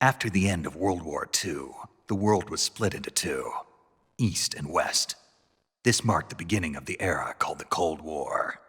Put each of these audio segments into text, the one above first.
After the end of World War II, the world was split into two, East and West. This marked the beginning of the era called the Cold War.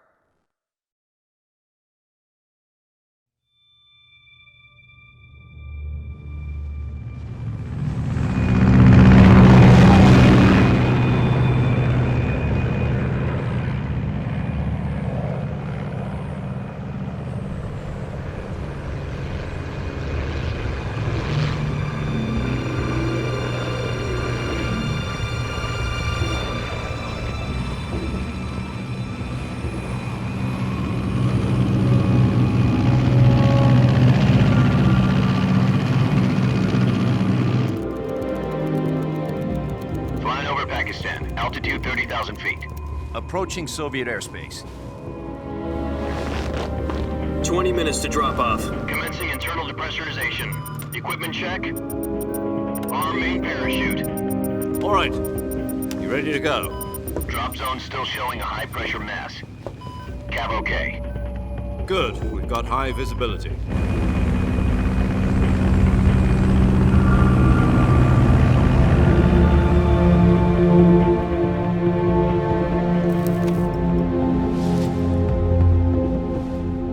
Altitude 30,000 feet. Approaching Soviet airspace. 20 minutes to drop off. Commencing internal depressurization. Equipment check. Arm main parachute. All right. You ready to go? Drop zone still showing a high pressure mass. Cav okay. Good. We've got high visibility.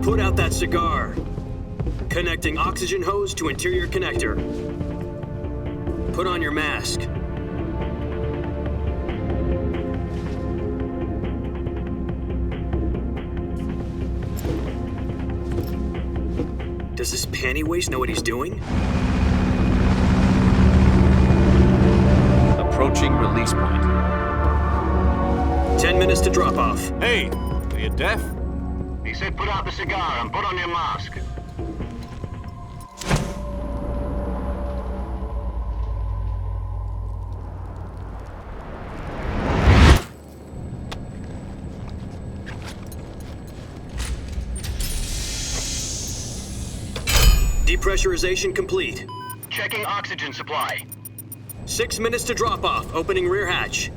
Put out that cigar. Connecting oxygen hose to interior connector. Put on your mask. Does this panty waste know what he's doing? Approaching release point. 10 minutes to drop off. Hey, are you deaf? He said put out the cigar and put on your mask. Depressurization complete. Checking oxygen supply. 6 minutes to drop off. Opening rear hatch.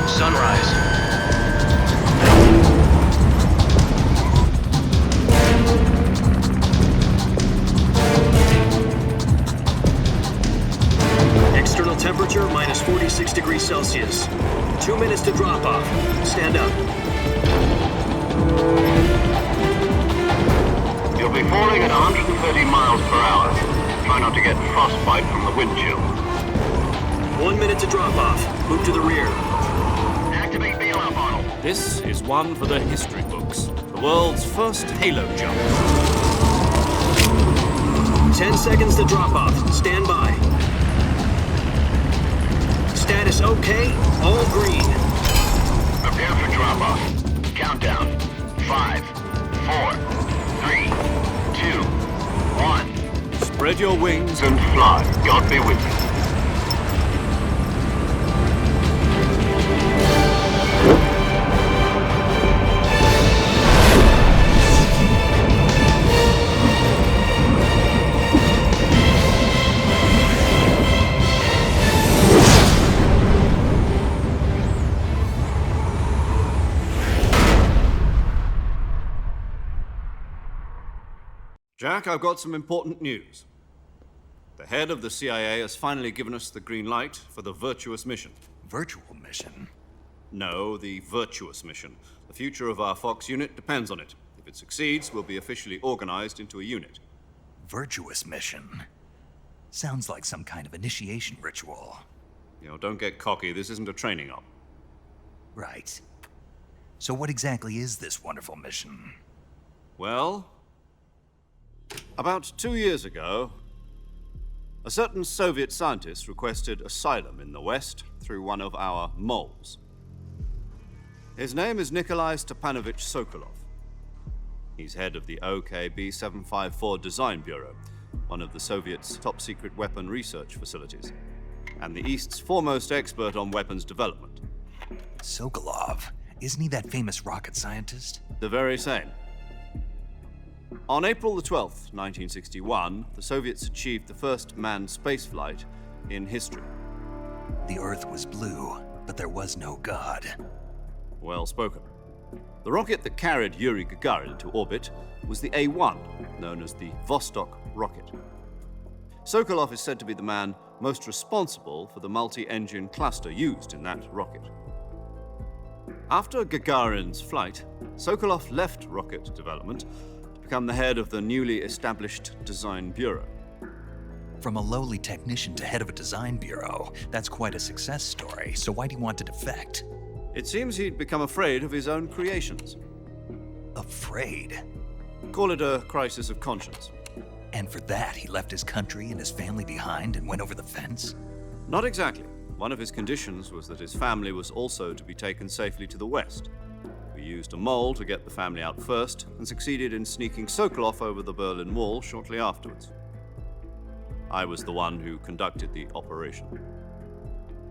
Sunrise. External temperature minus 46 degrees Celsius. 2 minutes to drop off. Stand up. You'll be falling at 130 miles per hour. Try not to get frostbite from the wind chill. 1 minute to drop off. Move to the rear. Activate bailout model. This is one for the history books. The world's first halo jump. 10 seconds to drop off. Stand by. Status okay. All green. Prepare for drop off. Countdown. 5, 4, 3, 2, 1. Spread your wings And fly. God be with you. Jack, I've got some important news. The head of the CIA has finally given us the green light for the Virtuous Mission. Virtual mission? No, the Virtuous Mission. The future of our Fox unit depends on it. If it succeeds, we'll be officially organized into a unit. Virtuous mission? Sounds like some kind of initiation ritual. You know, don't get cocky. This isn't a training op. Right. So what exactly is this wonderful mission? Well, about 2 years ago, a certain Soviet scientist requested asylum in the West through one of our moles. His name is Nikolai Stepanovich Sokolov. He's head of the OKB-754 Design Bureau, one of the Soviets' top-secret weapon research facilities, and the East's foremost expert on weapons development. Sokolov? Isn't he that famous rocket scientist? The very same. On April the 12th, 1961, the Soviets achieved the first manned spaceflight in history. The Earth was blue, but there was no God. Well spoken. The rocket that carried Yuri Gagarin to orbit was the A-1, known as the Vostok rocket. Sokolov is said to be the man most responsible for the multi-engine cluster used in that rocket. After Gagarin's flight, Sokolov left rocket development to become the head of the newly established Design Bureau. From a lowly technician to head of a design bureau, that's quite a success story, so why do you want to defect? It seems he'd become afraid of his own creations. Afraid? Call it a crisis of conscience. And for that, he left his country and his family behind and went over the fence? Not exactly. One of his conditions was that his family was also to be taken safely to the west. We used a mole to get the family out first and succeeded in sneaking Sokolov over the Berlin Wall shortly afterwards. I was the one who conducted the operation.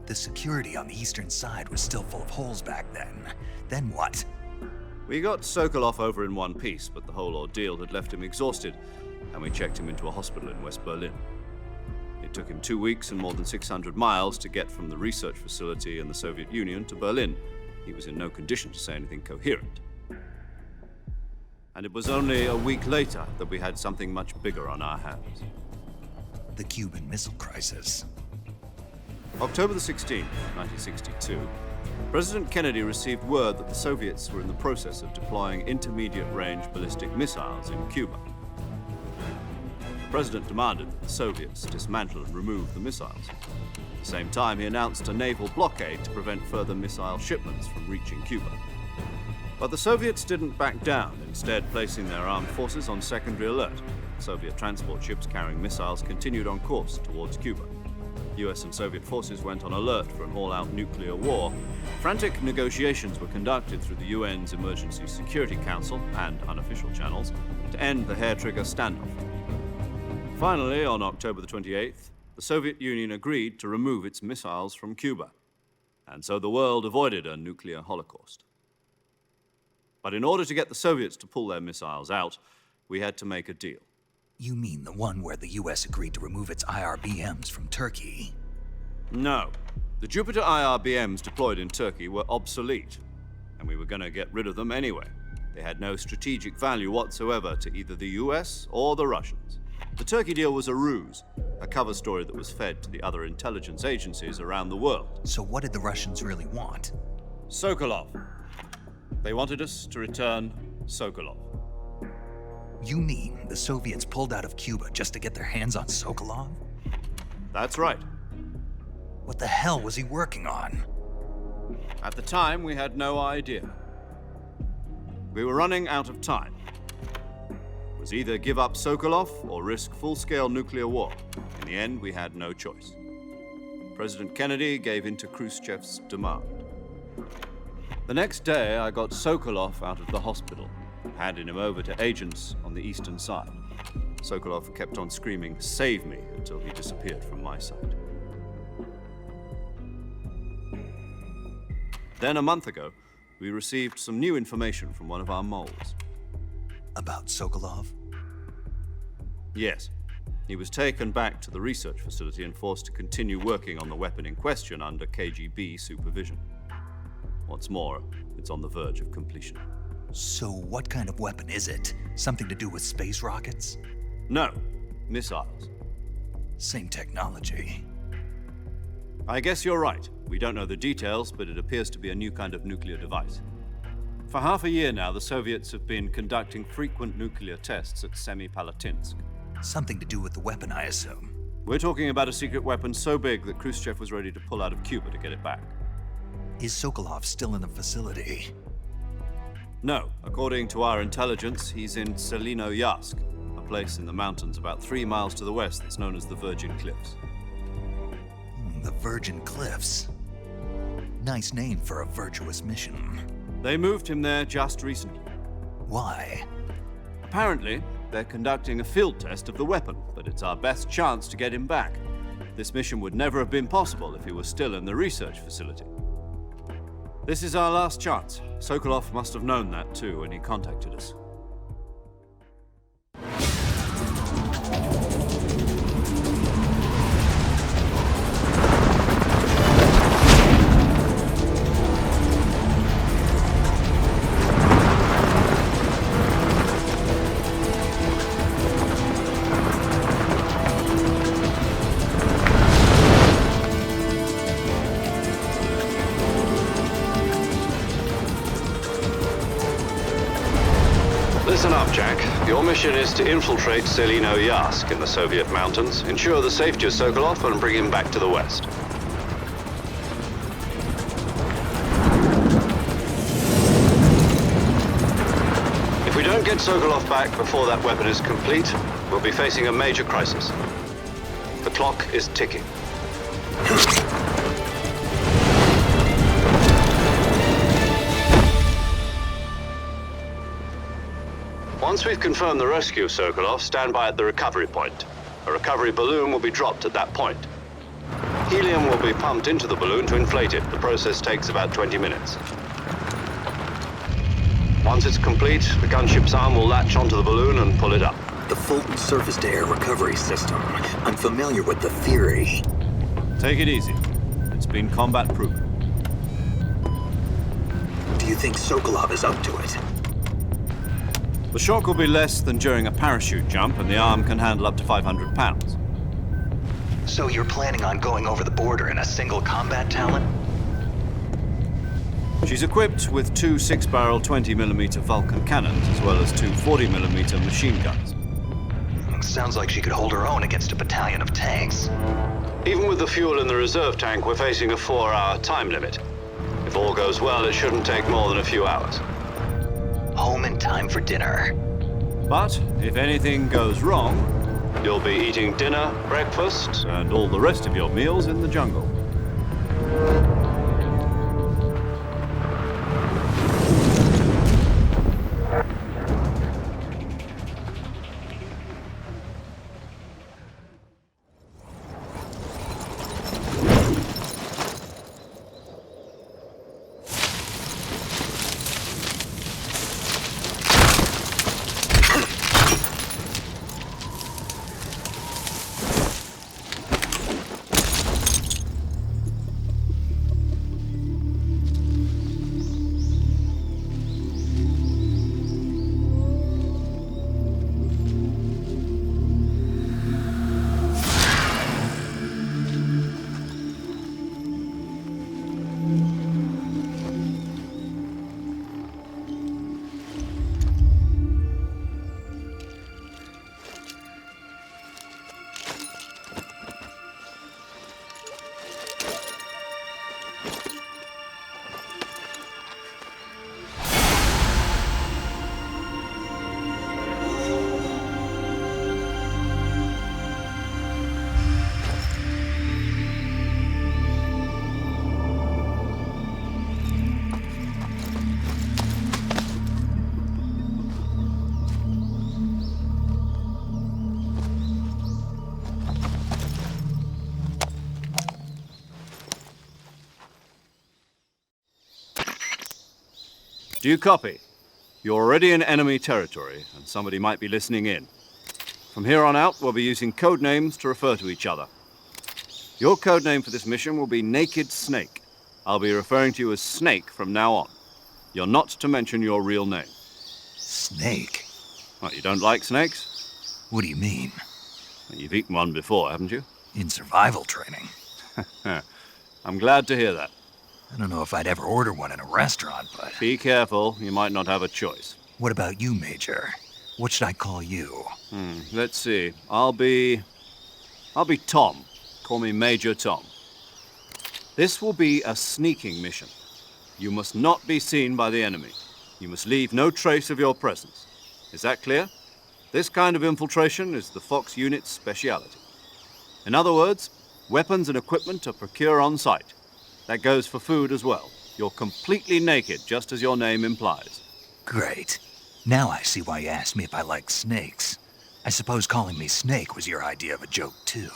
The security on the eastern side was still full of holes back then. Then what? We got Sokolov over in one piece, but the whole ordeal had left him exhausted, and we checked him into a hospital in West Berlin. It took him 2 weeks and more than 600 miles to get from the research facility in the Soviet Union to Berlin. He was in no condition to say anything coherent. And it was only a week later that we had something much bigger on our hands. The Cuban Missile Crisis. October the 16th, 1962, President Kennedy received word that the Soviets were in the process of deploying intermediate-range ballistic missiles in Cuba. The President demanded that the Soviets dismantle and remove the missiles. At the same time, he announced a naval blockade to prevent further missile shipments from reaching Cuba. But the Soviets didn't back down, instead placing their armed forces on secondary alert. Soviet transport ships carrying missiles continued on course towards Cuba. US and Soviet forces went on alert for an all-out nuclear war. Frantic negotiations were conducted through the UN's Emergency Security Council and unofficial channels to end the hair-trigger standoff. Finally, on October the 28th, the Soviet Union agreed to remove its missiles from Cuba, and so the world avoided a nuclear holocaust. But in order to get the Soviets to pull their missiles out, we had to make a deal. You mean the one where the US agreed to remove its IRBMs from Turkey? No. The Jupiter IRBMs deployed in Turkey were obsolete, and we were going to get rid of them anyway. They had no strategic value whatsoever to either the US or the Russians. The Turkey deal was a ruse, a cover story that was fed to the other intelligence agencies around the world. So what did the Russians really want? Sokolov. They wanted us to return Sokolov. You mean the Soviets pulled out of Cuba just to get their hands on Sokolov? That's right. What the hell was he working on? At the time, we had no idea. We were running out of time. It was either give up Sokolov or risk full-scale nuclear war. In the end, we had no choice. President Kennedy gave in to Khrushchev's demand. The next day, I got Sokolov out of the hospital, handing him over to agents on the eastern side. Sokolov kept on screaming, "Save me," until he disappeared from my sight. Then a month ago, we received some new information from one of our moles. About Sokolov? Yes. He was taken back to the research facility and forced to continue working on the weapon in question under KGB supervision. What's more, it's on the verge of completion. So what kind of weapon is it? Something to do with space rockets? No, missiles. Same technology. I guess you're right. We don't know the details, but it appears to be a new kind of nuclear device. For half a year now, the Soviets have been conducting frequent nuclear tests at Semipalatinsk. Something to do with the weapon, I assume. We're talking about a secret weapon so big that Khrushchev was ready to pull out of Cuba to get it back. Is Sokolov still in the facility? No. According to our intelligence, he's in Selinoyarsk, a place in the mountains about 3 miles to the west that's known as the Virgin Cliffs. The Virgin Cliffs. Nice name for a virtuous mission. They moved him there just recently. Why? Apparently, they're conducting a field test of the weapon, but it's our best chance to get him back. This mission would never have been possible if he was still in the research facility. This is our last chance. Sokolov must have known that too when he contacted us. mission is to infiltrate Selino Yask in the Soviet mountains, ensure the safety of Sokolov, and bring him back to the West. If we don't get Sokolov back before that weapon is complete, we'll be facing a major crisis. The clock is ticking. Once we've confirmed the rescue of Sokolov, stand by at the recovery point. A recovery balloon will be dropped at that point. Helium will be pumped into the balloon to inflate it. The process takes about 20 minutes. Once it's complete, the gunship's arm will latch onto the balloon and pull it up. The Fulton surface-to-air recovery system. I'm familiar with the theory. Take it easy. It's been combat-proven. Do you think Sokolov is up to it? The shock will be less than during a parachute jump, and the arm can handle up to 500 pounds. So you're planning on going over the border in a single combat talon? She's equipped with two 6-barrel 20mm Vulcan cannons, as well as two 40mm machine guns. Sounds like she could hold her own against a battalion of tanks. Even with the fuel in the reserve tank, we're facing a 4-hour time limit. If all goes well, it shouldn't take more than a few hours. Home in time for dinner. But if anything goes wrong, you'll be eating dinner, breakfast, and all the rest of your meals in the jungle. Do you copy? You're already in enemy territory, and somebody might be listening in. From here on out, we'll be using code names to refer to each other. Your code name for this mission will be Naked Snake. I'll be referring to you as Snake from now on. You're not to mention your real name. Snake? What, you don't like snakes? What do you mean? You've eaten one before, haven't you? In survival training. I'm glad to hear that. I don't know if I'd ever order one in a restaurant, but... Be careful, you might not have a choice. What about you, Major? What should I call you? Let's see. I'll be Tom. Call me Major Tom. This will be a sneaking mission. You must not be seen by the enemy. You must leave no trace of your presence. Is that clear? This kind of infiltration is the Fox unit's speciality. In other words, weapons and equipment are procured on site. That goes for food as well. You're completely naked, just as your name implies. Great. Now I see why you asked me if I like snakes. I suppose calling me Snake was your idea of a joke, too.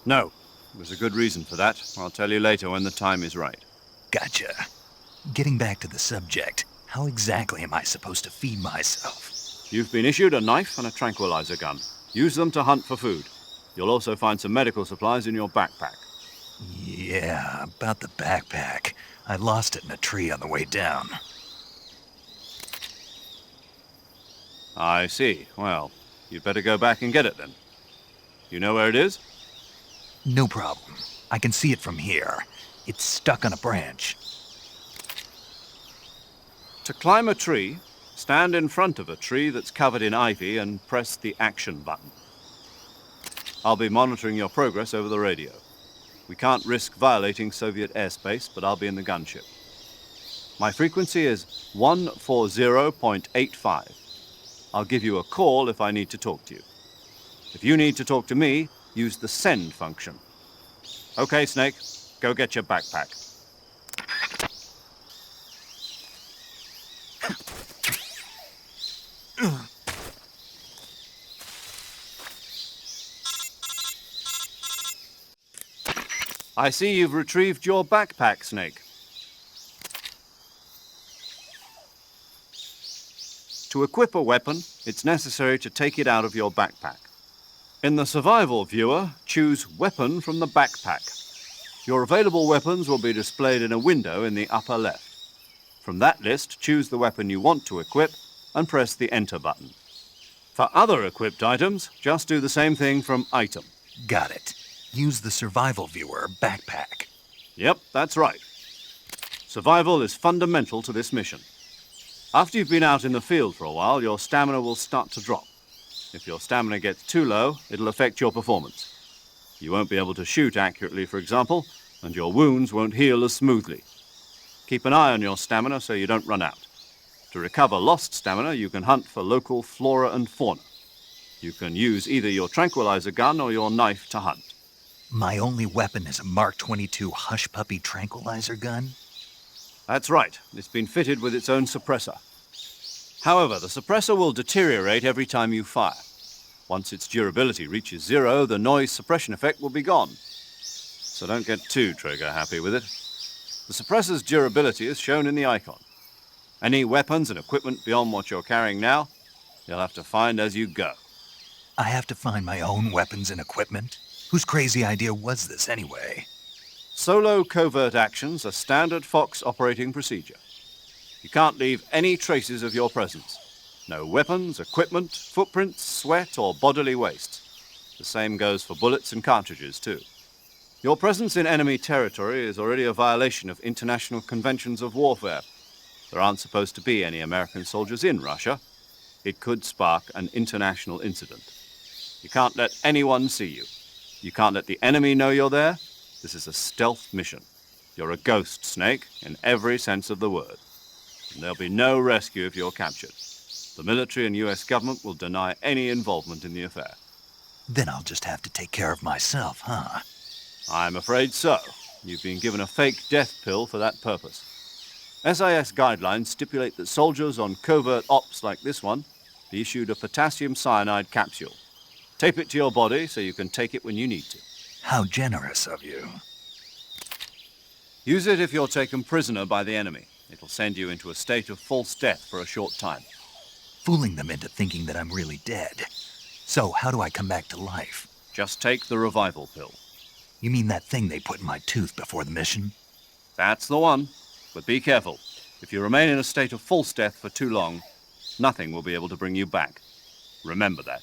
No. There's a good reason for that. I'll tell you later when the time is right. Gotcha. Getting back to the subject, how exactly am I supposed to feed myself? You've been issued a knife and a tranquilizer gun. Use them to hunt for food. You'll also find some medical supplies in your backpack. Yeah, about the backpack. I lost it in a tree on the way down. I see. Well, you'd better go back and get it then. You know where it is? No problem. I can see it from here. It's stuck on a branch. To climb a tree, Stand in front of a tree that's covered in ivy and press the action button. I'll be monitoring your progress over the radio. We can't risk violating Soviet airspace, but I'll be in the gunship. My frequency is 140.85. I'll give you a call if I need to talk to you. If you need to talk to me, use the send function. Okay, Snake, go get your backpack. I see you've retrieved your backpack, Snake. To equip a weapon, it's necessary to take it out of your backpack. In the survival viewer, choose Weapon from the backpack. Your available weapons will be displayed in a window in the upper left. From that list, choose the weapon you want to equip and press the Enter button. For other equipped items, just do the same thing from Item. Got it. Use the survival viewer backpack. Yep, that's right. Survival is fundamental to this mission. After you've been out in the field for a while, your stamina will start to drop. If your stamina gets too low, it'll affect your performance. You won't be able to shoot accurately, for example, and your wounds won't heal as smoothly. Keep an eye on your stamina so you don't run out. To recover lost stamina, you can hunt for local flora and fauna. You can use either your tranquilizer gun or your knife to hunt. My only weapon is a Mark 22 Hush Puppy tranquilizer gun? That's right. It's been fitted with its own suppressor. However, the suppressor will deteriorate every time you fire. Once its durability reaches 0, the noise suppression effect will be gone. So don't get too trigger-happy with it. The suppressor's durability is shown in the icon. Any weapons and equipment beyond what you're carrying now, you'll have to find as you go. I have to find my own weapons and equipment? Whose crazy idea was this anyway? Solo covert actions are standard Fox operating procedure. You can't leave any traces of your presence. No weapons, equipment, footprints, sweat, or bodily waste. The same goes for bullets and cartridges, too. Your presence in enemy territory is already a violation of international conventions of warfare. There aren't supposed to be any American soldiers in Russia. It could spark an international incident. You can't let anyone see you. You can't let the enemy know you're there. This is a stealth mission. You're a ghost, Snake, in every sense of the word. And there'll be no rescue if you're captured. The military and US government will deny any involvement in the affair. Then I'll just have to take care of myself, huh? I'm afraid so. You've been given a fake death pill for that purpose. SIS guidelines stipulate that soldiers on covert ops like this one be issued a potassium cyanide capsule. Tape it to your body so you can take it when you need to. How generous of you. Use it if you're taken prisoner by the enemy. It'll send you into a state of false death for a short time. Fooling them into thinking that I'm really dead. So how do I come back to life? Just take the revival pill. You mean that thing they put in my tooth before the mission? That's the one. But be careful. If you remain in a state of false death for too long, nothing will be able to bring you back. Remember that.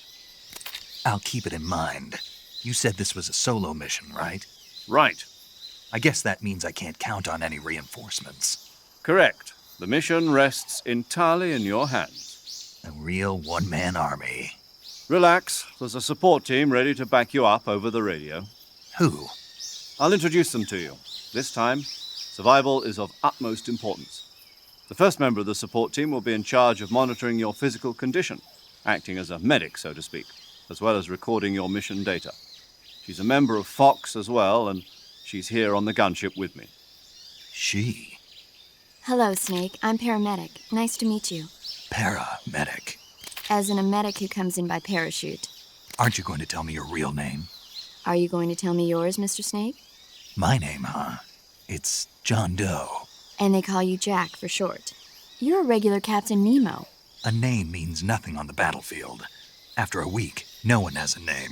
I'll keep it in mind. You said this was a solo mission, right? Right. I guess that means I can't count on any reinforcements. Correct. The mission rests entirely in your hands. A real one-man army. Relax. There's a support team ready to back you up over the radio. Who? I'll introduce them to you. This time, survival is of utmost importance. The first member of the support team will be in charge of monitoring your physical condition, acting as a medic, so to speak, as well as recording your mission data. She's a member of Fox as well, and she's here on the gunship with me. She? Hello, Snake. I'm paramedic. Nice to meet you. Paramedic. As in a medic who comes in by parachute. Aren't you going to tell me your real name? Are you going to tell me yours, Mr. Snake? My name, huh? It's John Doe. And they call you Jack for short. You're a regular Captain Nemo. A name means nothing on the battlefield. After a week, no one has a name.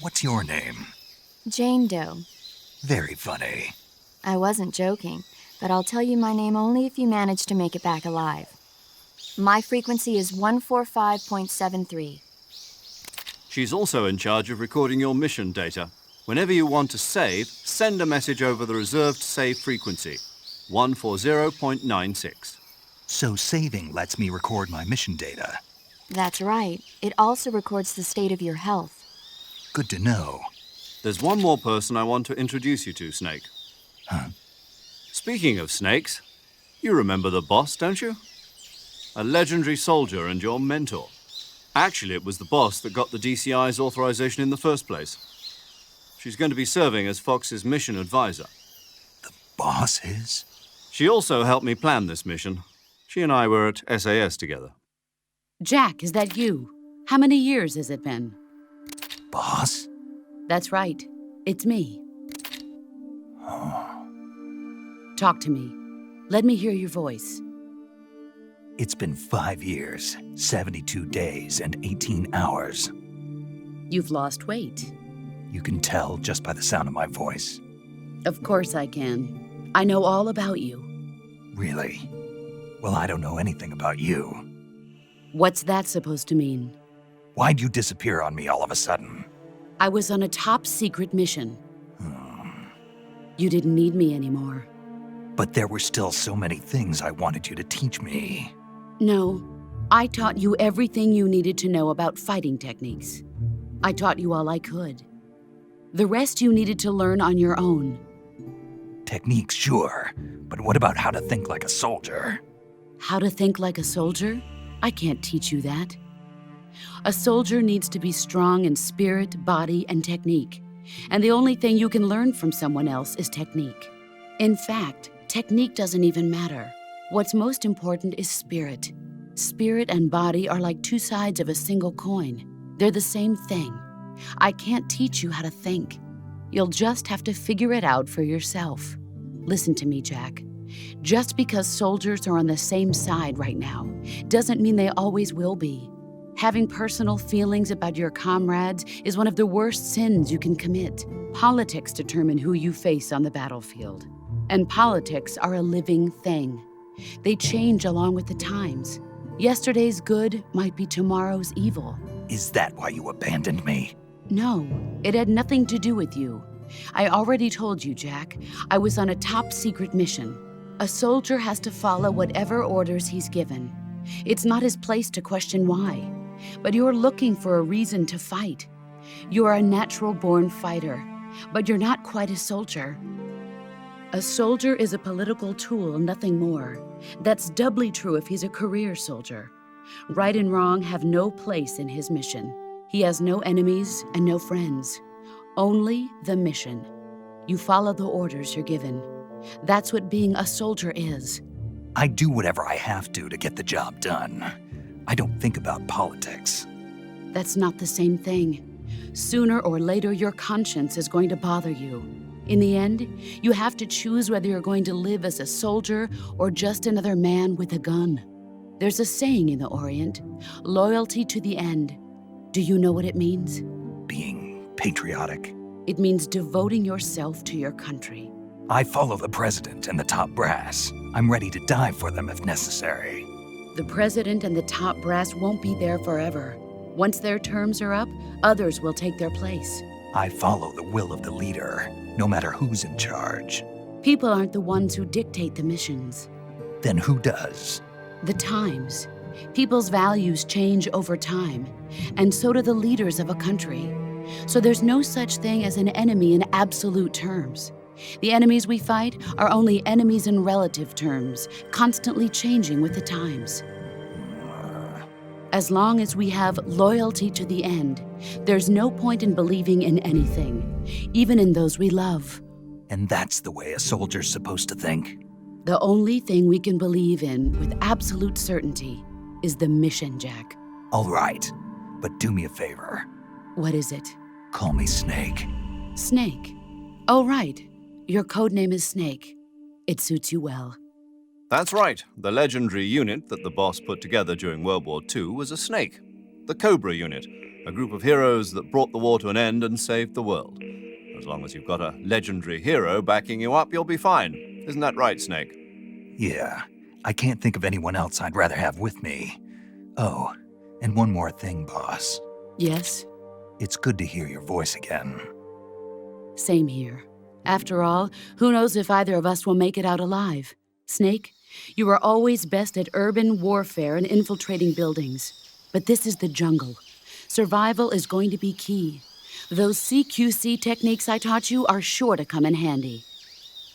What's your name? Jane Doe. Very funny. I wasn't joking, but I'll tell you my name only if you manage to make it back alive. My frequency is 145.73. She's also in charge of recording your mission data. Whenever you want to save, send a message over the reserved save frequency, 140.96. So saving lets me record my mission data. That's right. It also records the state of your health. Good to know. There's one more person I want to introduce you to, Snake. Huh? Speaking of snakes, you remember the boss, don't you? A legendary soldier and your mentor. Actually, it was the boss that got the DCI's authorization in the first place. She's going to be serving as Fox's mission advisor. The boss is? She also helped me plan this mission. She and I were at SAS together. Jack, is that you? How many years has it been? Boss? That's right. It's me. Talk to me. Let me hear your voice. It's been 5 years, 72 days, and 18 hours. You've lost weight. You can tell just by the sound of my voice. Of course I can. I know all about you. Really? Well, I don't know anything about you. What's that supposed to mean? Why'd you disappear on me all of a sudden? I was on a top-secret mission. You didn't need me anymore. But there were still so many things I wanted you to teach me. No, I taught you everything you needed to know about fighting techniques. I taught you all I could. The rest you needed to learn on your own. Techniques, sure. But what about how to think like a soldier? How to think like a soldier? I can't teach you that. A soldier needs to be strong in spirit, body, and technique. And the only thing you can learn from someone else is technique. In fact, technique doesn't even matter. What's most important is spirit. Spirit and body are like two sides of a single coin. They're the same thing. I can't teach you how to think. You'll just have to figure it out for yourself. Listen to me, Jack. Just because soldiers are on the same side right now doesn't mean they always will be. Having personal feelings about your comrades is one of the worst sins you can commit. Politics determine who you face on the battlefield. And politics are a living thing. They change along with the times. Yesterday's good might be tomorrow's evil. Is that why you abandoned me? No, it had nothing to do with you. I already told you, Jack. I was on a top-secret mission. A soldier has to follow whatever orders he's given. It's not his place to question why. But you're looking for a reason to fight. You're a natural-born fighter, but you're not quite a soldier. A soldier is a political tool, nothing more. That's doubly true if he's a career soldier. Right and wrong have no place in his mission. He has no enemies and no friends. Only the mission. You follow the orders you're given. That's what being a soldier is. I do whatever I have to get the job done. I don't think about politics. That's not the same thing. Sooner or later, your conscience is going to bother you. In the end, you have to choose whether you're going to live as a soldier or just another man with a gun. There's a saying in the Orient, loyalty to the end. Do you know what it means? Being patriotic. It means devoting yourself to your country. I follow the president and the top brass. I'm ready to die for them if necessary. The president and the top brass won't be there forever. Once their terms are up, others will take their place. I follow the will of the leader, no matter who's in charge. People aren't the ones who dictate the missions. Then who does? The times. People's values change over time, and so do the leaders of a country. So there's no such thing as an enemy in absolute terms. The enemies we fight are only enemies in relative terms, constantly changing with the times. As long as we have loyalty to the end, there's no point in believing in anything, even in those we love. And that's the way a soldier's supposed to think? The only thing we can believe in with absolute certainty is the mission, Jack. All right, but do me a favor. What is it? Call me Snake. Snake. Oh, right. Your code name is Snake. It suits you well. That's right. The legendary unit that the boss put together during World War II was a snake. The Cobra unit, a group of heroes that brought the war to an end and saved the world. As long as you've got a legendary hero backing you up, you'll be fine. Isn't that right, Snake? Yeah, I can't think of anyone else I'd rather have with me. Oh, and one more thing, boss. Yes? It's good to hear your voice again. Same here. After all, who knows if either of us will make it out alive? Snake, You are always best at urban warfare and infiltrating buildings. But this is the jungle. Survival is going to be key. Those CQC techniques I taught you are sure to come in handy.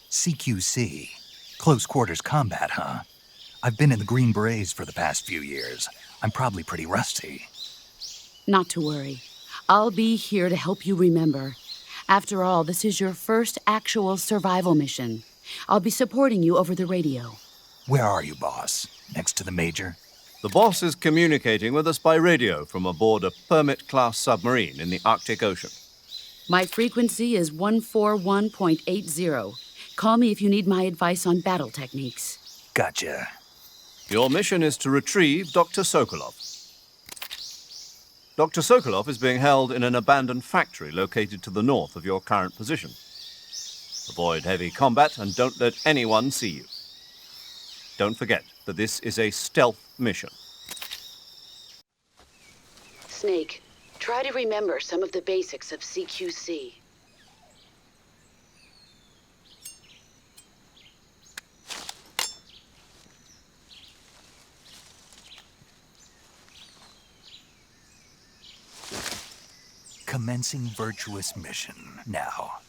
CQC? Close quarters combat, huh? I've been in the Green Berets for the past few years. I'm probably pretty rusty. Not to worry. I'll be here to help you remember. After all, this is your first actual survival mission. I'll be supporting you over the radio. Where are you, boss? Next to the Major? The boss is communicating with us by radio from aboard a Permit-class submarine in the Arctic Ocean. My frequency is 141.80. Call me if you need my advice on battle techniques. Gotcha. Your mission is to retrieve Dr. Sokolov. Dr. Sokolov is being held in an abandoned factory located to the north of your current position. Avoid heavy combat and don't let anyone see you. Don't forget that this is a stealth mission. Snake, try to remember some of the basics of CQC. Commencing Virtuous Mission now.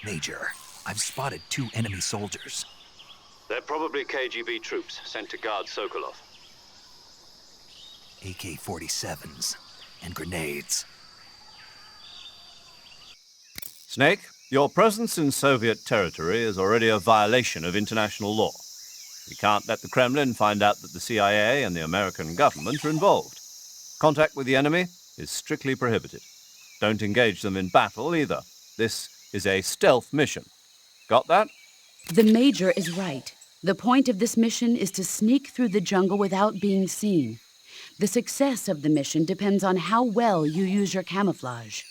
Major, I've spotted 2 enemy soldiers. They're probably KGB troops sent to guard Sokolov. AK-47s and grenades. Snake, your presence in Soviet territory is already a violation of international law. We can't let the Kremlin find out that the CIA and the American government are involved. Contact with the enemy is strictly prohibited. Don't engage them in battle either. This is a stealth mission. Got that? The Major is right. The point of this mission is to sneak through the jungle without being seen. The success of the mission depends on how well you use your camouflage.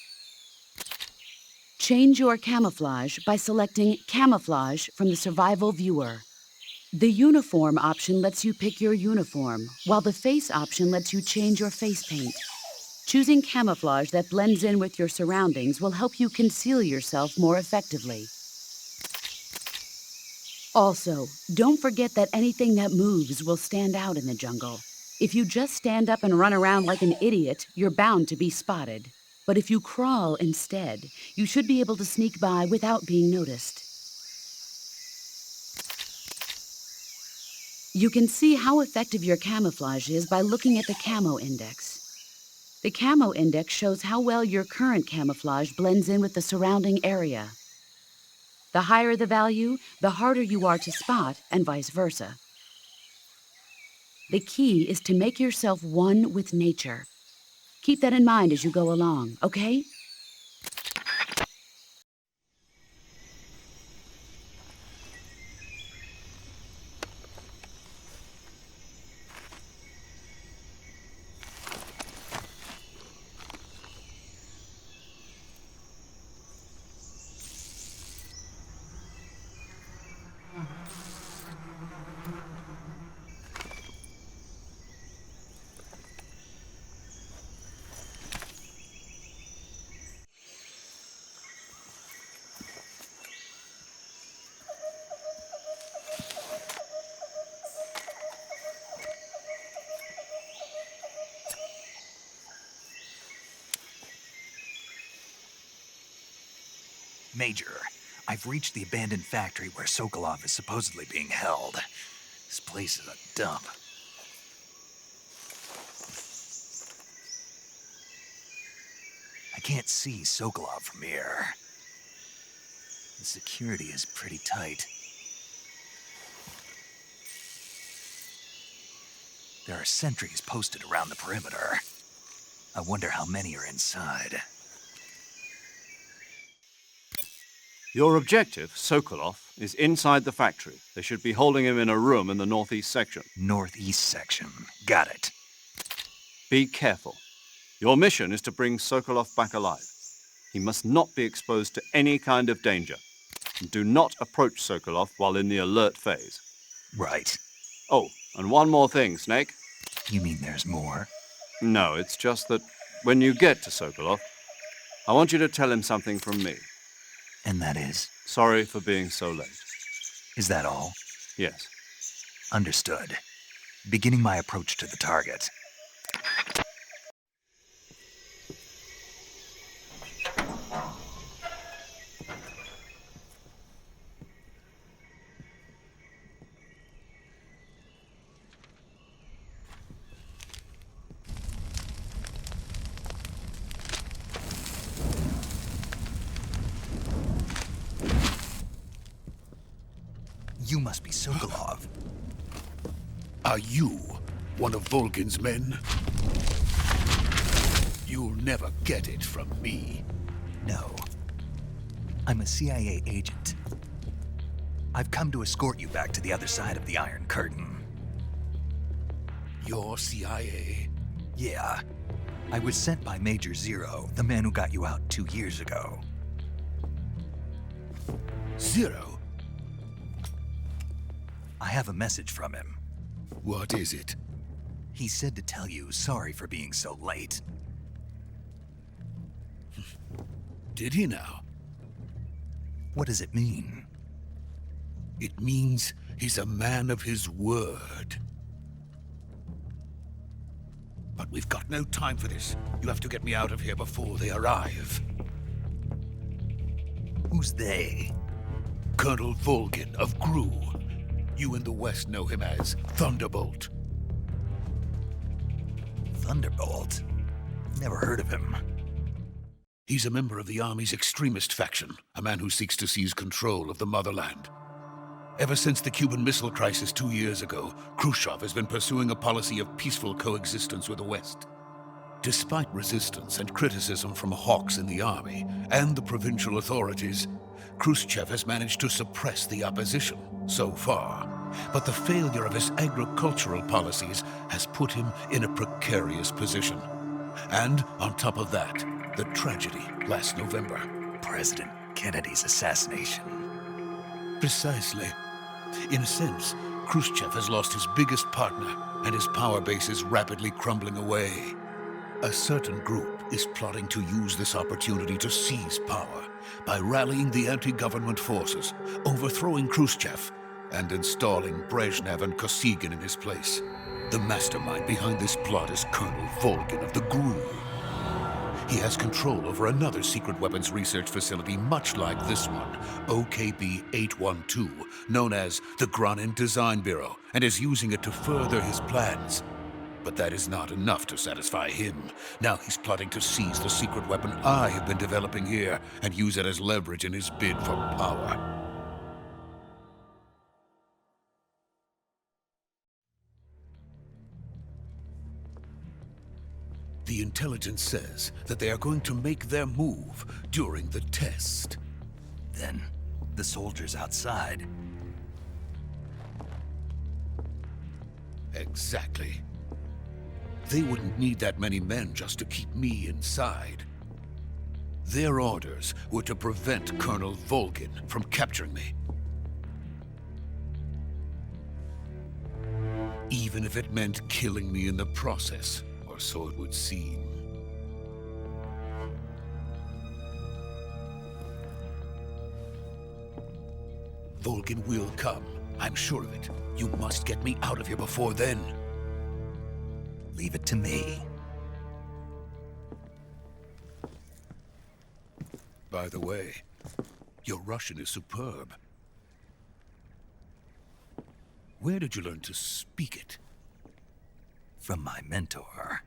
Change your camouflage by selecting Camouflage from the Survival Viewer. The Uniform option lets you pick your uniform, while the Face option lets you change your face paint. Choosing camouflage that blends in with your surroundings will help you conceal yourself more effectively. Also, don't forget that anything that moves will stand out in the jungle. If you just stand up and run around like an idiot, you're bound to be spotted. But if you crawl instead, you should be able to sneak by without being noticed. You can see how effective your camouflage is by looking at the Camo Index. The Camo Index shows how well your current camouflage blends in with the surrounding area. The higher the value, the harder you are to spot, and vice versa. The key is to make yourself one with nature. Keep that in mind as you go along, okay? Major, I've reached the abandoned factory where Sokolov is supposedly being held. This place is a dump. I can't see Sokolov from here. The security is pretty tight. There are sentries posted around the perimeter. I wonder how many are inside. Your objective, Sokolov, is inside the factory. They should be holding him in a room in the northeast section. Northeast section. Got it. Be careful. Your mission is to bring Sokolov back alive. He must not be exposed to any kind of danger. And do not approach Sokolov while in the alert phase. Right. Oh, and one more thing, Snake. You mean there's more? No, it's just that when you get to Sokolov, I want you to tell him something from me. And that is? Sorry for being so late. Is that all? Yes. Understood. Beginning my approach to the target. You must be Sokolov. Are you one of Volgin's men? You'll never get it from me. No. I'm a CIA agent. I've come to escort you back to the other side of the Iron Curtain. You're CIA? Yeah. I was sent by Major Zero, the man who got you out 2 years ago. Zero? I have a message from him. What is it? He said to tell you sorry for being so late. Did he now? What does it mean? It means he's a man of his word. But we've got no time for this. You have to get me out of here before they arrive. Who's they? Colonel Volgin of GRU. You in the West know him as Thunderbolt. Thunderbolt? Never heard of him. He's a member of the Army's extremist faction, a man who seeks to seize control of the motherland. Ever since the Cuban Missile Crisis 2 years ago, Khrushchev has been pursuing a policy of peaceful coexistence with the West. Despite resistance and criticism from hawks in the Army and the provincial authorities, Khrushchev has managed to suppress the opposition so far. But the failure of his agricultural policies has put him in a precarious position. And on top of that, the tragedy last November. President Kennedy's assassination. Precisely. In a sense, Khrushchev has lost his biggest partner, and his power base is rapidly crumbling away. A certain group is plotting to use this opportunity to seize power by rallying the anti-government forces, overthrowing Khrushchev, and installing Brezhnev and Kosygin in his place. The mastermind behind this plot is Colonel Volgin of the GRU. He has control over another secret weapons research facility much like this one, OKB-812, known as the Granin Design Bureau, and is using it to further his plans. But that is not enough to satisfy him. Now he's plotting to seize the secret weapon I have been developing here and use it as leverage in his bid for power. The intelligence says that they are going to make their move during the test. Then, the soldiers outside. Exactly. They wouldn't need that many men just to keep me inside. Their orders were to prevent Colonel Volgin from capturing me. Even if it meant killing me in the process, or so it would seem. Volgin will come. I'm sure of it. You must get me out of here before then. Leave it to me. By the way, your Russian is superb. Where did you learn to speak it? From my mentor.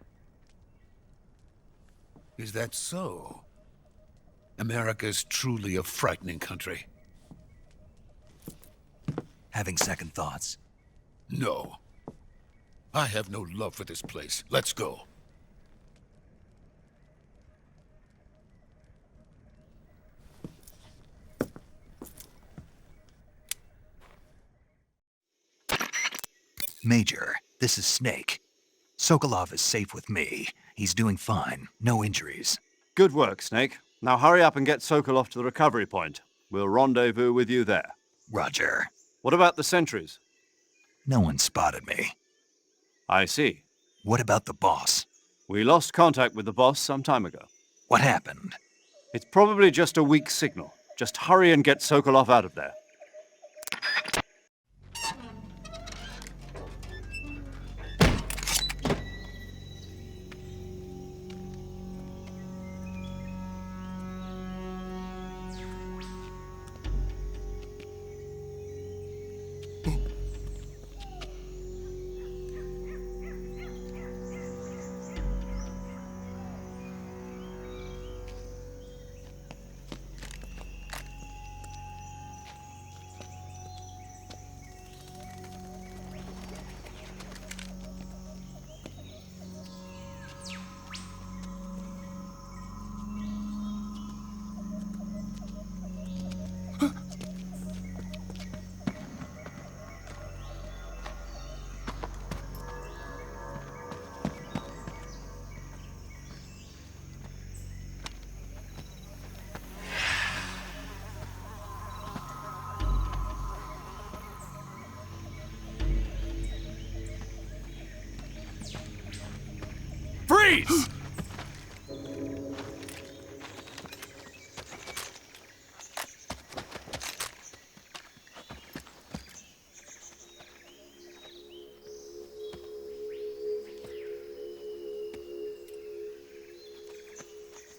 Is that so? America's truly a frightening country. Having second thoughts? No. I have no love for this place. Let's go. Major, this is Snake. Sokolov is safe with me. He's doing fine. No injuries. Good work, Snake. Now hurry up and get Sokolov to the recovery point. We'll rendezvous with you there. Roger. What about the sentries? No one spotted me. I see. What about the boss? We lost contact with the boss some time ago. What happened? It's probably just a weak signal. Just hurry and get Sokolov out of there. Freeze!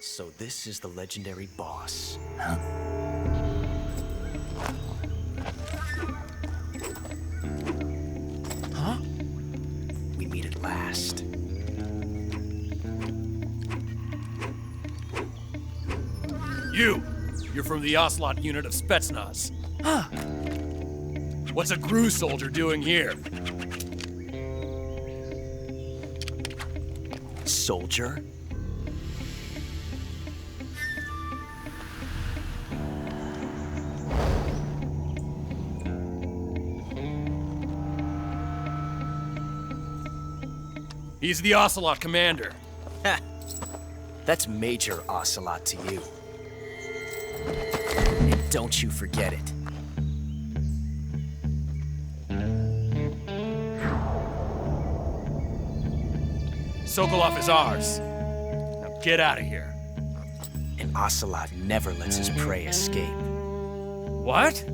So this is the legendary boss. Huh? We meet at last. You're from the Ocelot unit of Spetsnaz. Huh. What's a GRU soldier doing here? Soldier? He's the Ocelot commander. Ha! That's Major Ocelot to you. And don't you forget it. Sokolov is ours. Now get out of here. And Ocelot never lets his prey escape. What?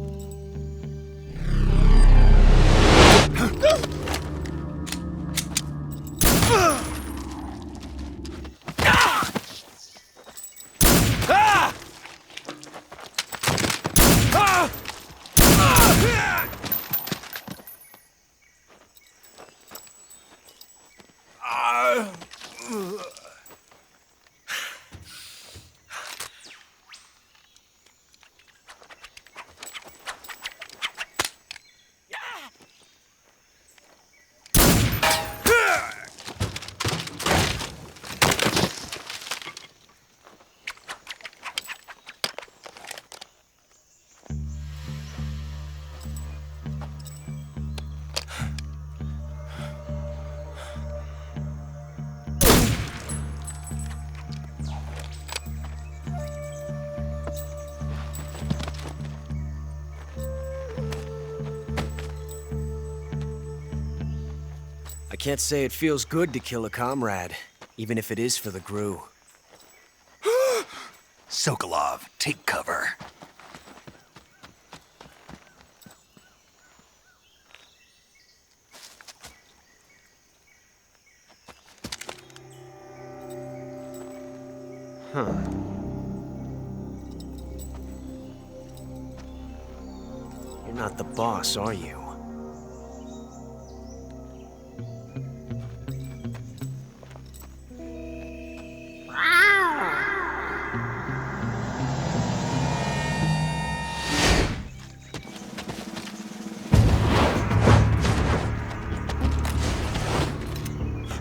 I can't say it feels good to kill a comrade, even if it is for the GRU. Sokolov, take cover. Huh. You're not the boss, are you?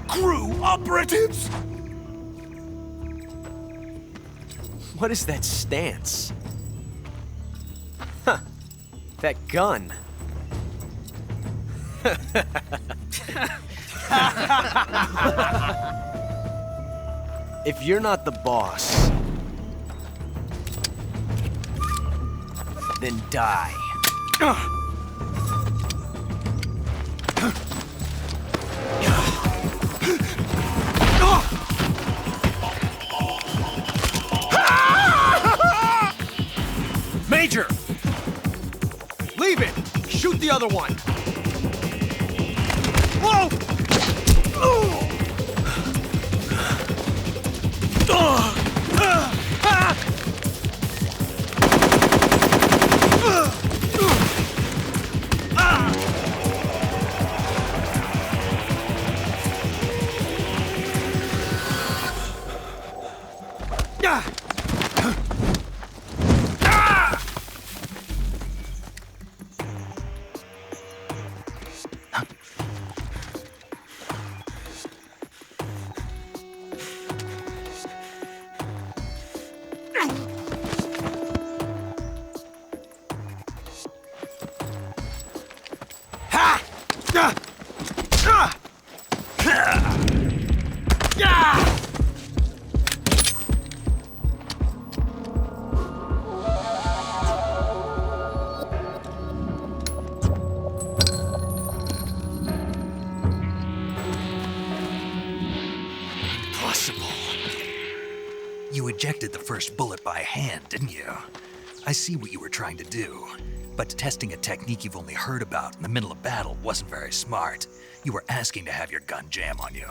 GRU operatives! What is that stance? Huh. That gun. If you're not the boss, then die. Major! Leave it! Shoot the other one! Whoa! You ejected the first bullet by hand, didn't you? I see what you were trying to do, but testing a technique you've only heard about in the middle of battle wasn't very smart. You were asking to have your gun jam on you.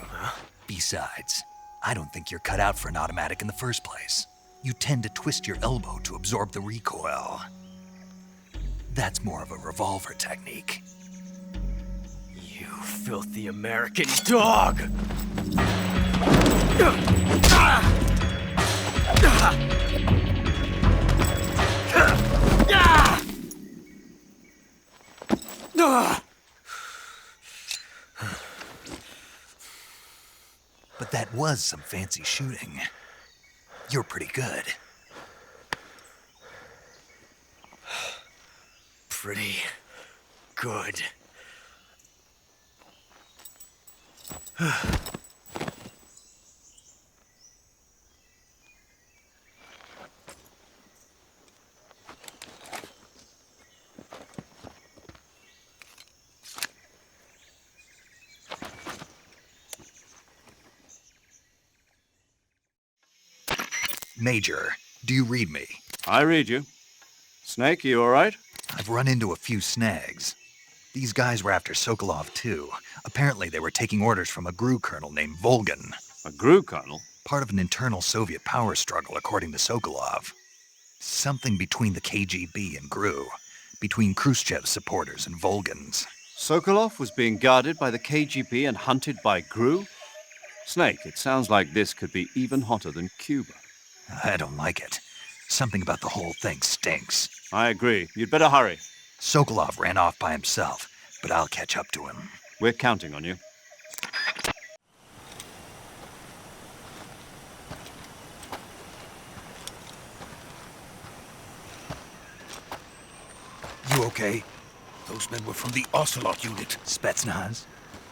Besides, I don't think you're cut out for an automatic in the first place. You tend to twist your elbow to absorb the recoil. That's more of a revolver technique. You filthy American dog! But that was some fancy shooting. You're pretty good. Pretty good. Major, do you read me? I read you. Snake, you all right? I've run into a few snags. These guys were after Sokolov too. Apparently they were taking orders from a GRU colonel named Volgan. A GRU colonel? Part of an internal Soviet power struggle, according to Sokolov. Something between the KGB and GRU. Between Khrushchev's supporters and Volgan's. Sokolov was being guarded by the KGB and hunted by GRU? Snake, it sounds like this could be even hotter than Cuba. I don't like it. Something about the whole thing stinks. I agree. You'd better hurry. Sokolov ran off by himself, but I'll catch up to him. We're counting on you. You okay? Those men were from the Ocelot unit. Spetsnaz?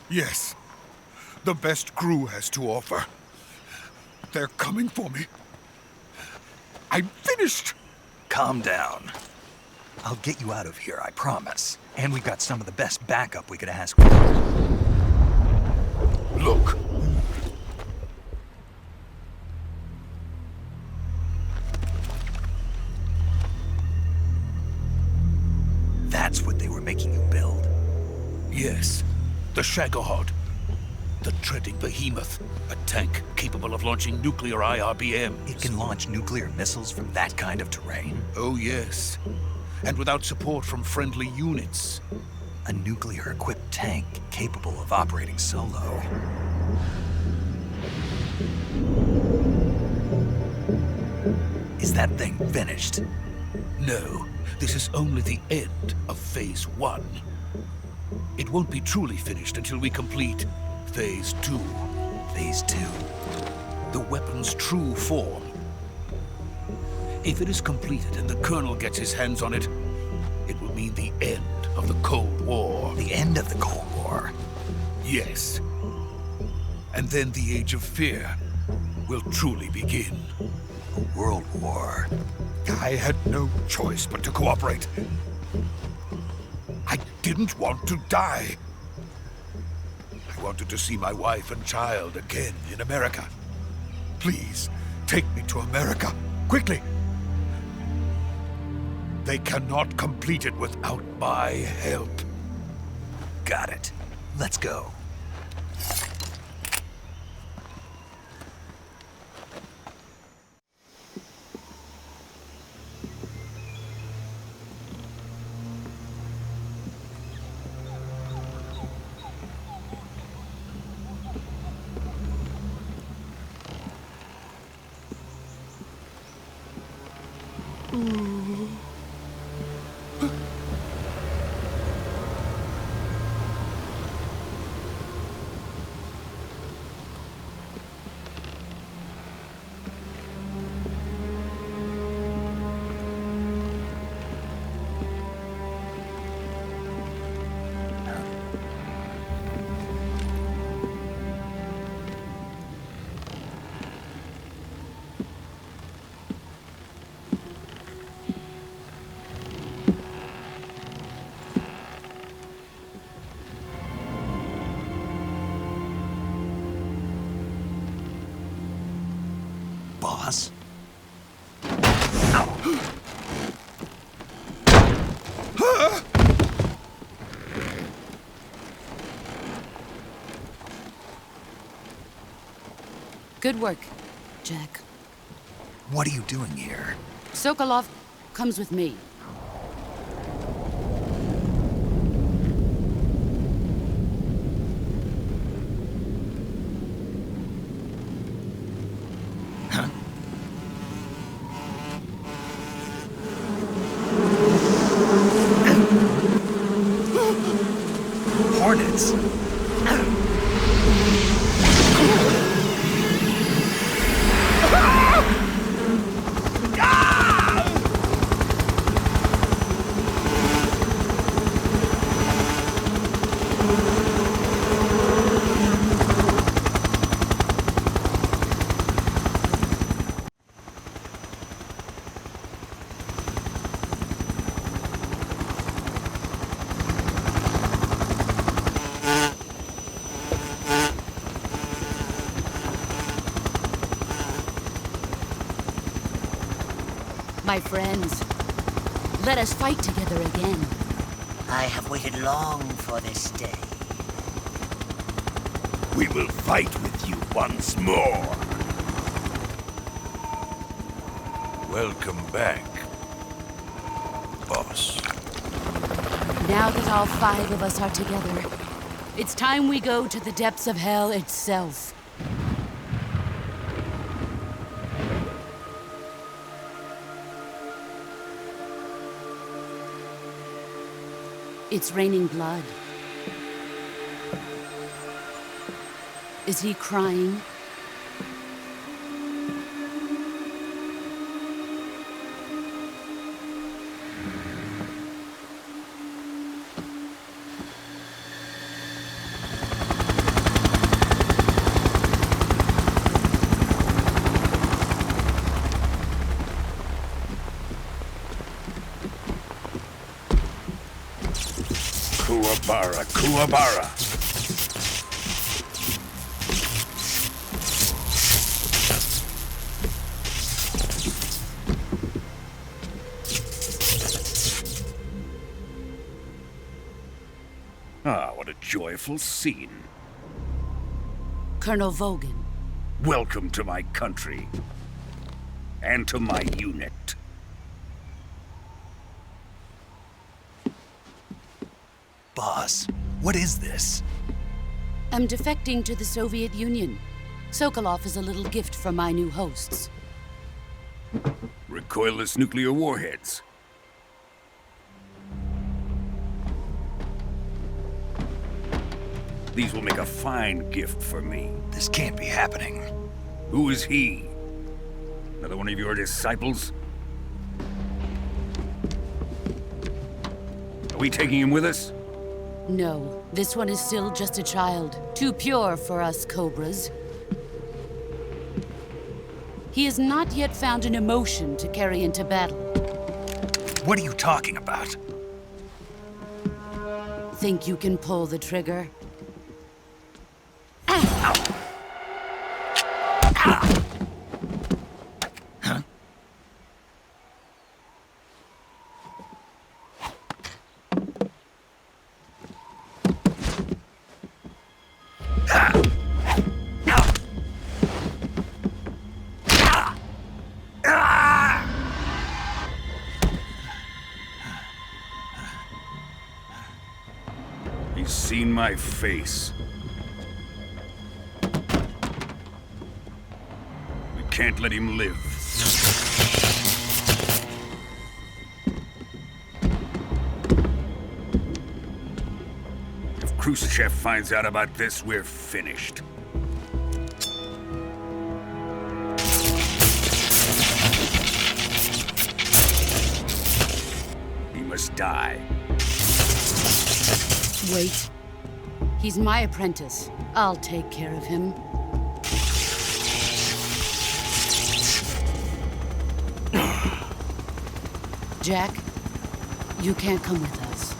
Yes. The best GRU has to offer. They're coming for me. I'm finished! Calm down. I'll get you out of here, I promise. And we've got some of the best backup we could ask for. Look. That's what they were making you build? Yes. The Shagohod. The treading behemoth. A tank capable of launching nuclear IRBMs. It can launch nuclear missiles from that kind of terrain? Oh, yes. And without support from friendly units. A nuclear-equipped tank capable of operating solo. Is that thing finished? No. This is only the end of Phase 1. It won't be truly finished until we complete Phase 2. Phase 2? The weapon's true form. If it is completed and the Colonel gets his hands on it, it will mean the end of the Cold War. The end of the Cold War? Yes. And then the Age of Fear. will truly begin. A world war. I had no choice but to cooperate. I didn't want to die. I wanted to see my wife and child again in America. Please, take me to America, quickly. They cannot complete it without my help. Got it. Let's go. Boss? Good work, Jack. What are you doing here? Sokolov comes with me. Hornets. My friends, let us fight together again. I have waited long for this day. We will fight with you once more. Welcome back, boss. Now that all 5 of us are together, it's time we go to the depths of hell itself. It's raining blood. Is he crying? Kuwabara, Kuwabara. Ah, what a joyful scene. Colonel Vogan. Welcome to my country. And to my unit. Boss, what is this? I'm defecting to the Soviet Union. Sokolov is a little gift from my new hosts. Recoilless nuclear warheads. These will make a fine gift for me. This can't be happening. Who is he? Another one of your disciples? Are we taking him with us? No, this one is still just a child. Too pure for us Cobras. He has not yet found an emotion to carry into battle. What are you talking about? Think you can pull the trigger? He's seen my face. We can't let him live. If Khrushchev finds out about this, we're finished. He must die. Wait. He's my apprentice. I'll take care of him. Jack, you can't come with us.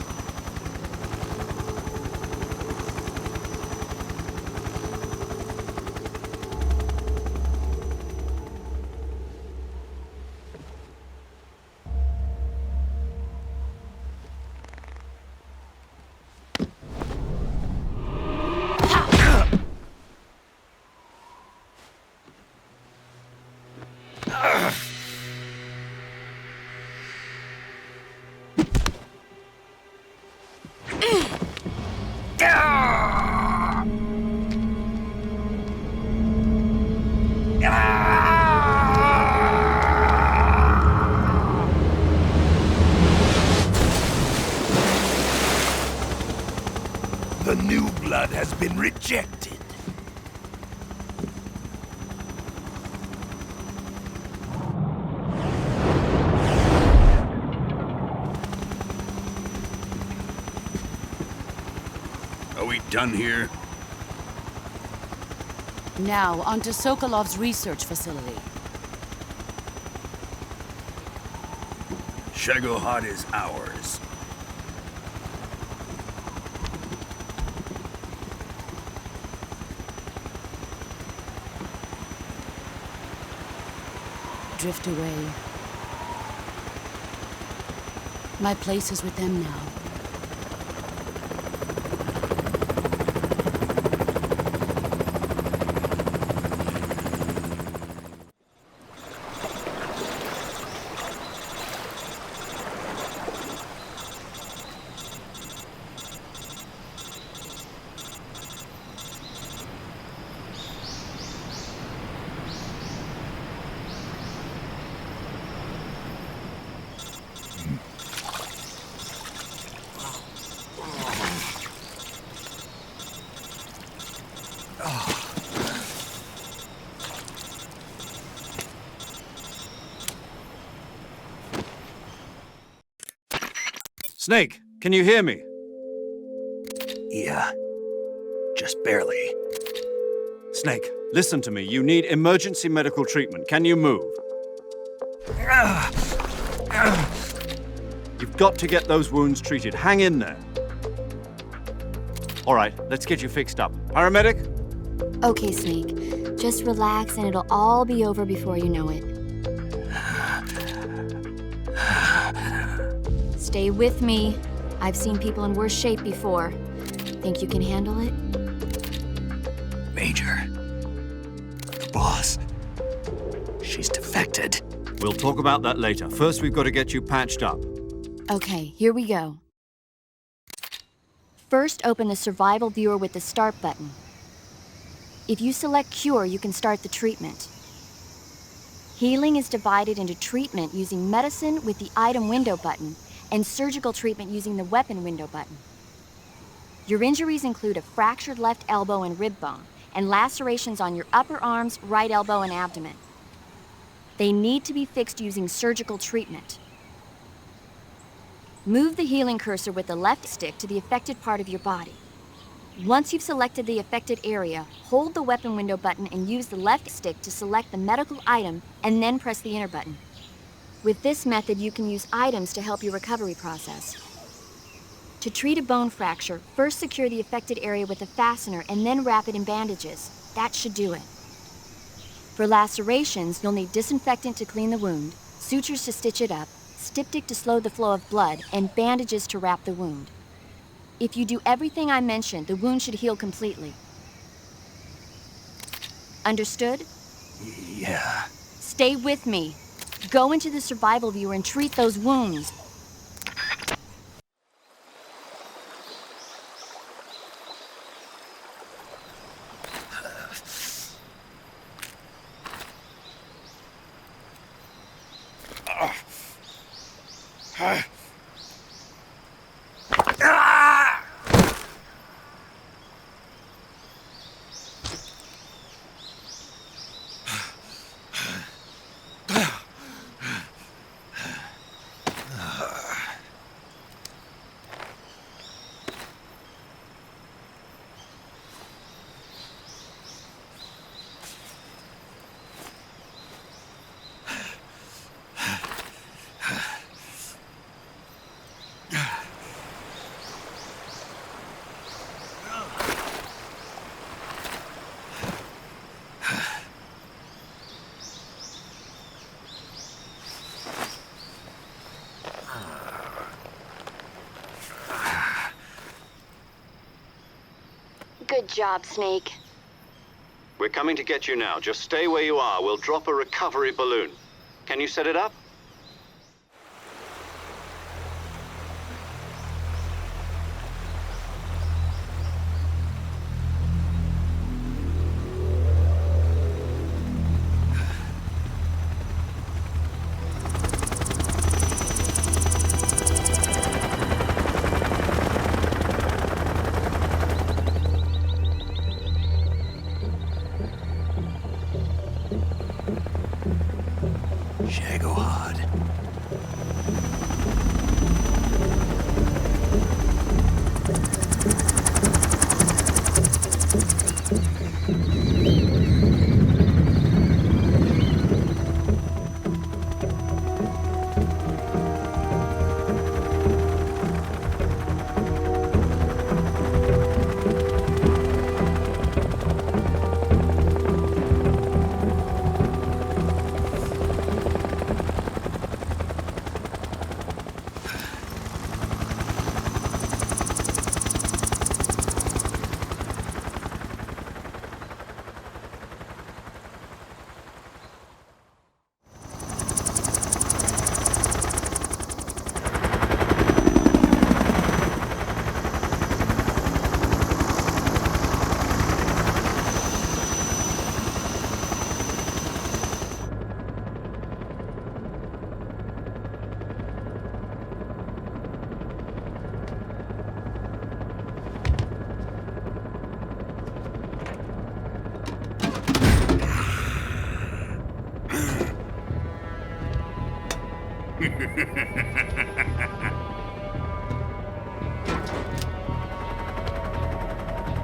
The new blood has been rejected. Are we done here? Now, on to Sokolov's research facility. Shagohod is ours. Drift away. My place is with them now. Snake, can you hear me? Yeah, just barely. Snake, listen to me. You need emergency medical treatment. Can you move? You've got to get those wounds treated. Hang in there. All right, let's get you fixed up. Paramedic? Okay, Snake. Just relax and it'll all be over before you know it. Stay with me. I've seen people in worse shape before. Think you can handle it? Major. The boss. She's defected. We'll talk about that later. First, we've got to get you patched up. Okay, here we go. First, open the survival viewer with the start button. If you select cure, you can start the treatment. Healing is divided into treatment using medicine with the item window button and surgical treatment using the weapon window button. Your injuries include a fractured left elbow and rib bone, and lacerations on your upper arms, right elbow, and abdomen. They need to be fixed using surgical treatment. Move the healing cursor with the left stick to the affected part of your body. Once you've selected the affected area, hold the weapon window button and use the left stick to select the medical item and then press the enter button. With this method, you can use items to help your recovery process. To treat a bone fracture, first secure the affected area with a fastener and then wrap it in bandages. That should do it. For lacerations, you'll need disinfectant to clean the wound, sutures to stitch it up, styptic to slow the flow of blood, and bandages to wrap the wound. If you do everything I mentioned, the wound should heal completely. Understood? Yeah. Stay with me. Go into the survival viewer and treat those wounds. Good job, Snake. We're coming to get you now. Just stay where you are. We'll drop a recovery balloon. Can you set it up?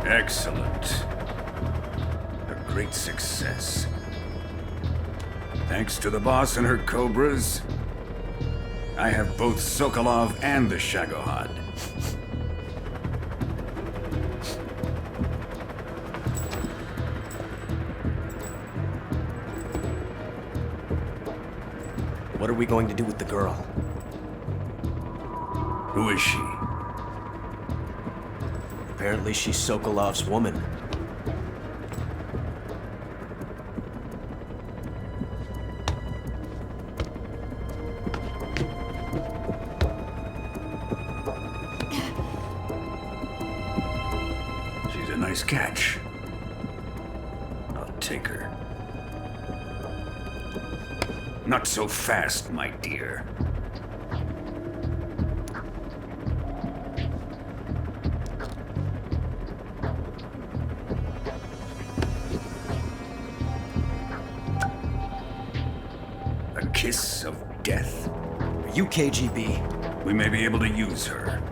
Excellent. A great success. Thanks to the boss and her cobras, I have both Sokolov and the Shagohod. What are we going to do with the girl? Who is she? Apparently she's Sokolov's woman. She's a nice catch. I'll take her. Not so fast, my dear. A kiss of death. Are you KGB? We may be able to use her.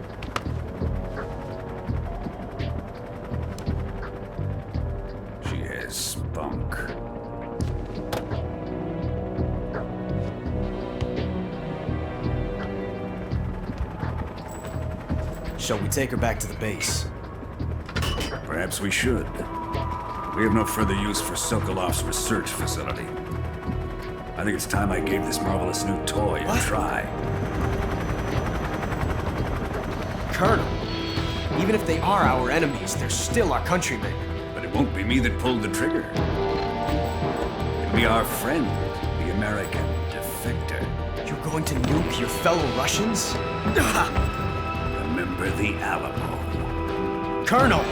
Shall we take her back to the base? Perhaps we should. We have no further use for Sokolov's research facility. I think it's time I gave this marvelous new toy a try. Colonel, even if they are our enemies, they're still our countrymen. But it won't be me that pulled the trigger. It'll be our friend, the American defector. You're going to nuke your fellow Russians? Remember the Alamo. Colonel!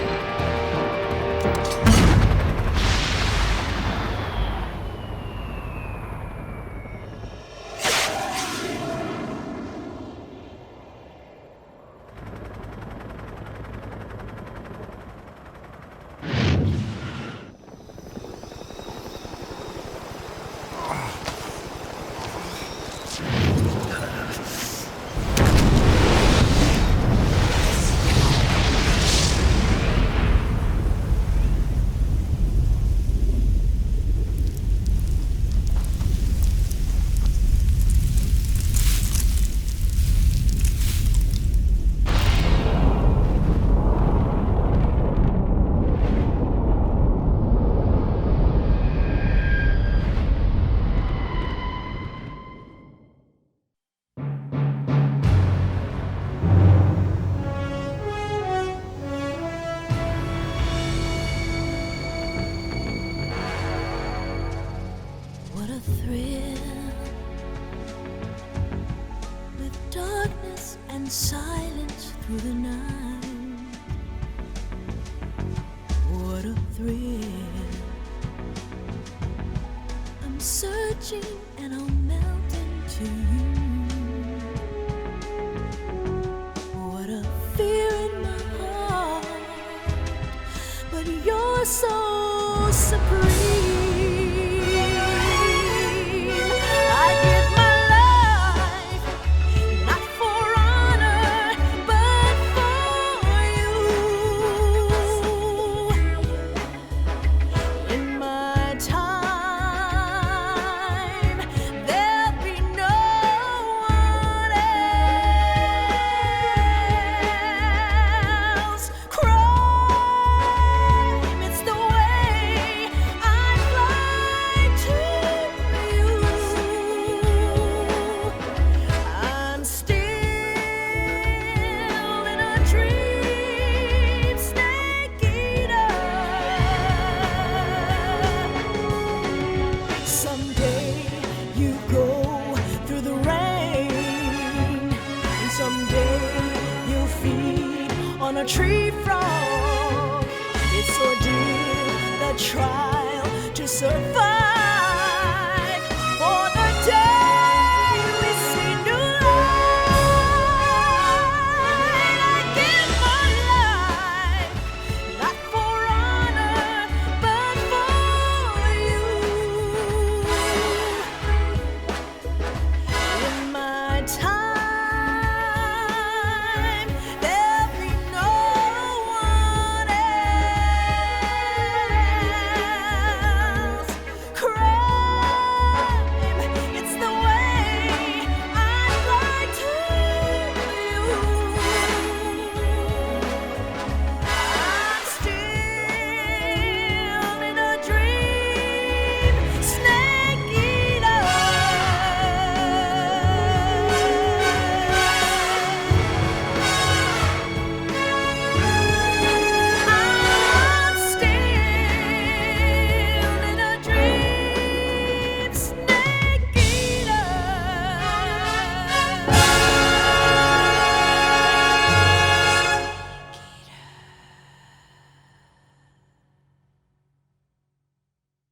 Silence through the night. What a thrill. I'm searching and I'll melt into you. What a fear in my heart, but you're so supreme. A tree frog, it's ordeal, the trial to survive.